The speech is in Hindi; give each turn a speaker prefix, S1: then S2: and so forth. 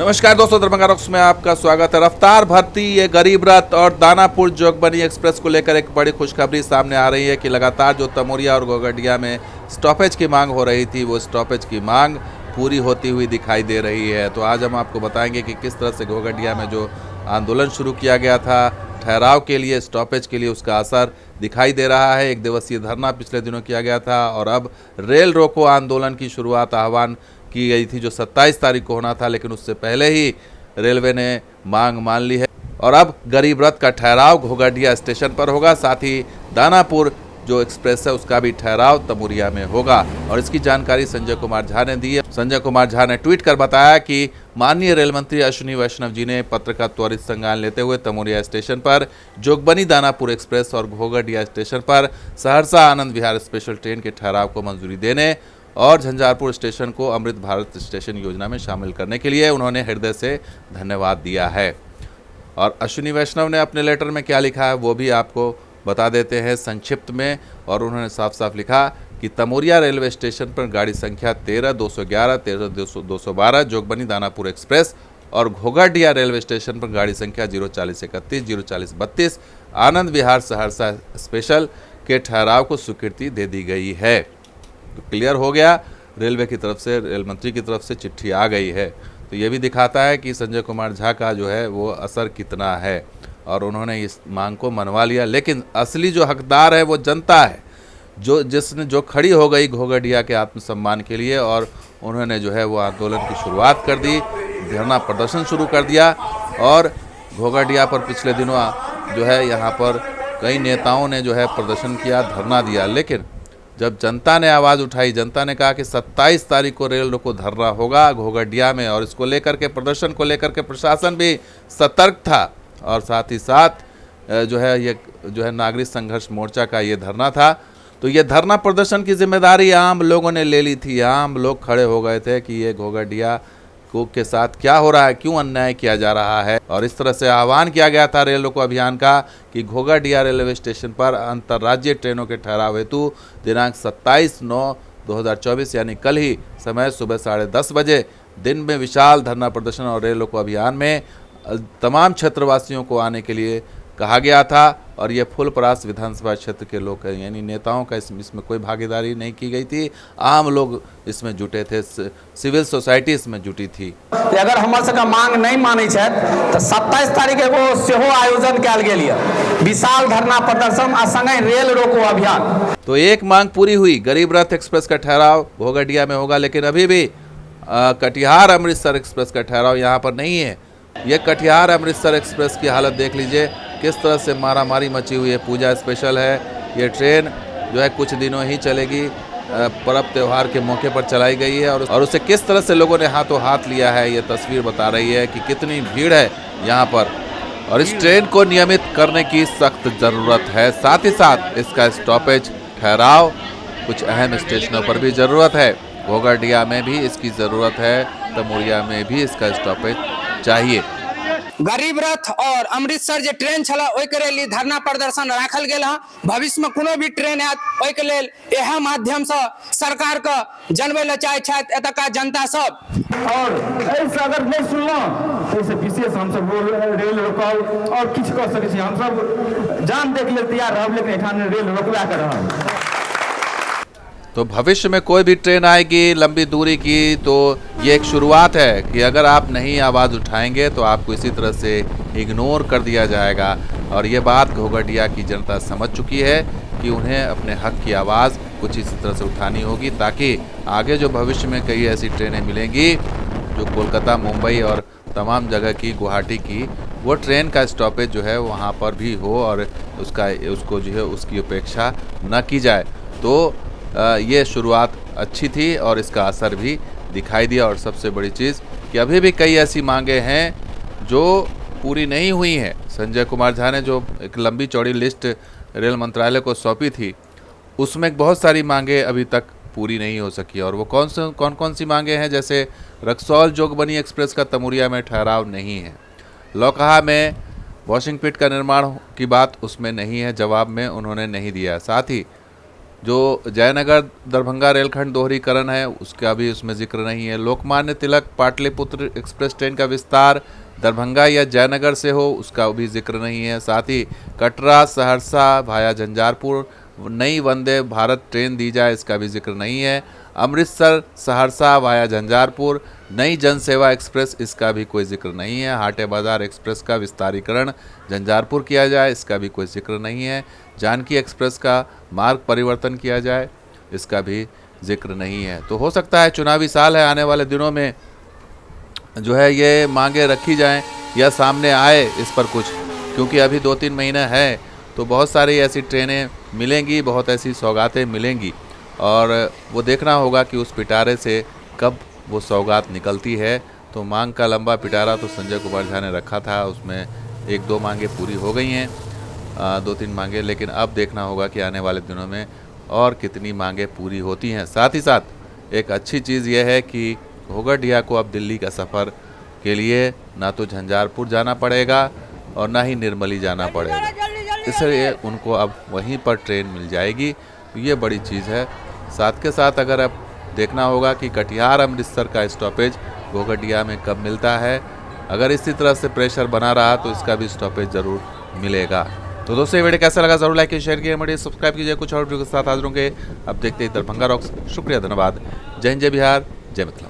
S1: नमस्कार दोस्तों, दरभंगा रॉक्स में आपका स्वागत है। रफ्तार भरती ये गरीब रथ और दानापुर जोगबनी एक्सप्रेस को लेकर एक बड़ी खुशखबरी सामने आ रही है कि लगातार जो तमोरिया और घोघडिया में स्टॉपेज की मांग हो रही थी, वो स्टॉपेज की मांग पूरी होती हुई दिखाई दे रही है। तो आज हम आपको बताएंगे कि किस तरह से घोघडिया में जो आंदोलन शुरू किया गया था ठहराव के लिए, स्टॉपेज के लिए, उसका असर दिखाई दे रहा है। एक दिवसीय धरना पिछले दिनों किया गया था और अब रेल रोको आंदोलन की शुरुआत आह्वान की गई थी जो 27 तारीख को होना था, लेकिन उससे पहले ही रेलवे ने मांग मान ली है और अब गरीब रथ का ठहराव घोघडिया स्टेशन पर होगा। साथ ही दानापुर जो एक्सप्रेस है उसका भी ठहराव तमोरिया में होगा और इसकी जानकारी संजय कुमार झा ने दी है। संजय कुमार झा ने ट्वीट कर बताया कि माननीय रेल मंत्री अश्विनी वैष्णव जी ने पत्र का त्वरित संज्ञान लेते हुए तमोरिया स्टेशन पर जोगबनी दानापुर एक्सप्रेस और घोघडिया स्टेशन पर सहरसा आनंद विहार स्पेशल ट्रेन के ठहराव को मंजूरी देने और झंझारपुर स्टेशन को अमृत भारत स्टेशन योजना में शामिल करने के लिए उन्होंने हृदय से धन्यवाद दिया है। और अश्विनी वैष्णव ने अपने लेटर में क्या लिखा है वो भी आपको बता देते हैं संक्षिप्त में। और उन्होंने साफ साफ लिखा कि तमोरिया रेलवे स्टेशन पर गाड़ी संख्या 13-211, 13-212 जोगबनी दानापुर एक्सप्रेस और घोघडिया रेलवे स्टेशन पर गाड़ी संख्या 04031, 04032 आनंद विहार सहरसा स्पेशल के ठहराव को स्वीकृति दे दी गई है। तो क्लियर हो गया, रेलवे की तरफ से, रेल मंत्री की तरफ से चिट्ठी आ गई है। तो ये भी दिखाता है कि संजय कुमार झा का जो है वो असर कितना है और उन्होंने इस मांग को मनवा लिया। लेकिन असली जो हकदार है वो जनता है, जो खड़ी हो गई घोघडिया के आत्मसम्मान के लिए और उन्होंने जो है वो आंदोलन की शुरुआत कर दी, धरना प्रदर्शन शुरू कर दिया। और घोघडिया पर पिछले दिनों जो है यहाँ पर कई नेताओं ने जो है प्रदर्शन किया, धरना दिया। लेकिन जब जनता ने आवाज़ उठाई, जनता ने कहा कि 27 तारीख को रेल रोको धरना होगा घोघडिया में और इसको लेकर के, प्रदर्शन को लेकर के प्रशासन भी सतर्क था और साथ ही साथ जो है नागरिक संघर्ष मोर्चा का ये धरना था। तो ये धरना प्रदर्शन की जिम्मेदारी आम लोगों ने ले ली थी। आम लोग खड़े हो गए थे कि ये घोघडिया के साथ क्या हो रहा है, क्यों अन्याय किया जा रहा है। और इस तरह से आह्वान किया गया था रेल रोको अभियान का कि घोघडिया रेलवे स्टेशन पर अंतर्राज्यीय ट्रेनों के ठहराव हेतु दिनांक 27/9/2024 यानी कल ही समय सुबह 10:30 बजे दिन में विशाल धरना प्रदर्शन और रेल रोको अभियान में तमाम क्षेत्रवासियों को आने के लिए कहा गया था। और ये फुलपरास विधानसभा क्षेत्र के लोग यानी नेताओं का इसमें कोई भागीदारी नहीं की गई थी। आम लोग इसमें जुटे थे, सिविल सोसाइटी इसमें जुटी थी।
S2: अगर हमर सबके मांग नहीं मानै छै तो 27 तारीख को सेहो आयोजन कयल गेल है, विशाल धरना प्रदर्शन आ संगे रेल रोको अभियान।
S1: तो एक मांग पूरी हुई, गरीब रथ एक्सप्रेस का ठहराव घोघडिया में होगा, लेकिन अभी भी कटिहार अमृतसर एक्सप्रेस का ठहराव यहाँ पर नहीं है। ये कटिहार अमृतसर एक्सप्रेस की हालत देख लीजिए, किस तरह से मारामारी मची हुई है। पूजा स्पेशल है, ये ट्रेन जो है कुछ दिनों ही चलेगी, पर्व त्यौहार के मौके पर चलाई गई है और उसे किस तरह से लोगों ने हाथों हाथ लिया है, ये तस्वीर बता रही है कि कितनी भीड़ है यहाँ पर। और इस ट्रेन को नियमित करने की सख्त ज़रूरत है। साथ ही साथ इसका स्टॉपेज, ठहराव कुछ अहम स्टेशनों पर भी ज़रूरत है। घोघडिया में भी इसकी ज़रूरत है, तमोरिया में भी इसका स्टॉपेज चाहिए।
S2: गरीब रथ और अमृतसर जे ट्रेन छला ओइ के लिए धरना प्रदर्शन राखल गेल है। भविष्य में कोनो भी ट्रेन आयत ओइ के लेल एह माध्यम से सरकार के जनबे ले चाहे छथि एतका जनता सब।
S3: और ऐसे अगर नहीं सुनलो तो इसे विशेष हम सब रेल रोको और किछ कर सकै छी। हम सब जान देख ले तैयार रहब, लेकिन एठान रेल रोकवा के रहब।
S1: तो भविष्य में कोई भी ट्रेन आएगी लंबी दूरी की तो ये एक शुरुआत है कि अगर आप नहीं आवाज़ उठाएंगे तो आपको इसी तरह से इग्नोर कर दिया जाएगा। और ये बात घोघडिया की जनता समझ चुकी है कि उन्हें अपने हक की आवाज़ कुछ इसी तरह से उठानी होगी, ताकि आगे जो भविष्य में कई ऐसी ट्रेनें मिलेंगी जो कोलकाता, मुंबई और तमाम जगह की, गुवाहाटी की, वो ट्रेन का स्टॉपेज जो है वहाँ पर भी हो और उसको जो है उसकी उपेक्षा न की जाए। तो ये शुरुआत अच्छी थी और इसका असर भी दिखाई दिया। और सबसे बड़ी चीज़ कि अभी भी कई ऐसी मांगें हैं जो पूरी नहीं हुई हैं। संजय कुमार झा ने जो एक लंबी चौड़ी लिस्ट रेल मंत्रालय को सौंपी थी, उसमें बहुत सारी मांगें अभी तक पूरी नहीं हो सकी। और वो कौन सी मांगें हैं, जैसे रक्सौल जोगबनी एक्सप्रेस का तमोरिया में ठहराव नहीं है, लौकहा में वॉशिंग पिट का निर्माण की बात उसमें नहीं है, जवाब में उन्होंने नहीं दिया। साथ ही जो जयनगर दरभंगा रेलखंड दोहरीकरण है उसका भी उसमें जिक्र नहीं है। लोकमान्य तिलक पाटलिपुत्र एक्सप्रेस ट्रेन का विस्तार दरभंगा या जयनगर से हो उसका भी जिक्र नहीं है। साथ ही कटरा सहरसा भाया झंझारपुर नई वंदे भारत ट्रेन दी जाए इसका भी जिक्र नहीं है। अमृतसर सहरसा भाया झंझारपुर नई जनसेवा एक्सप्रेस इसका भी कोई जिक्र नहीं है। हाटे बाजार एक्सप्रेस का विस्तारीकरण झंझारपुर किया जाए इसका भी कोई जिक्र नहीं है। जानकी एक्सप्रेस का मार्ग परिवर्तन किया जाए इसका भी जिक्र नहीं है। तो हो सकता है चुनावी साल है, आने वाले दिनों में जो है ये मांगे रखी जाएं या सामने आए इस पर कुछ, क्योंकि अभी 2-3 महीने है तो बहुत सारी ऐसी ट्रेनें मिलेंगी, बहुत ऐसी सौगातें मिलेंगी और वो देखना होगा कि उस पिटारे से कब वो सौगात निकलती है। तो मांग का लंबा पिटारा तो संजय कुमार झा ने रखा था, उसमें 1-2 मांगे पूरी हो गई हैं, 2-3 मांगे, लेकिन अब देखना होगा कि आने वाले दिनों में और कितनी मांगे पूरी होती हैं। साथ ही साथ एक अच्छी चीज़ यह है कि घोघटिया को अब दिल्ली का सफ़र के लिए ना तो झंझारपुर जाना पड़ेगा और ना ही निर्मली जाना पड़ेगा, इसलिए उनको अब वहीं पर ट्रेन मिल जाएगी। तो ये बड़ी चीज़ है। साथ के साथ अगर अब देखना होगा कि कटिहार अमृतसर का स्टॉपेज घोघटिया में कब मिलता है। अगर इसी तरह से प्रेशर बना रहा तो इसका भी स्टॉपेज ज़रूर मिलेगा। तो दोस्तों ये वीडियो कैसा लगा ज़रूर लाइक कीजिए, शेयर कीजिए, हमारे सब्सक्राइब कीजिए। कुछ और वीडियो के साथ हाजिर होंगे। अब देखते हैं दरभंगा रॉक्स। शुक्रिया, धन्यवाद। जय हिंद, जय बिहार, जय मिथिला।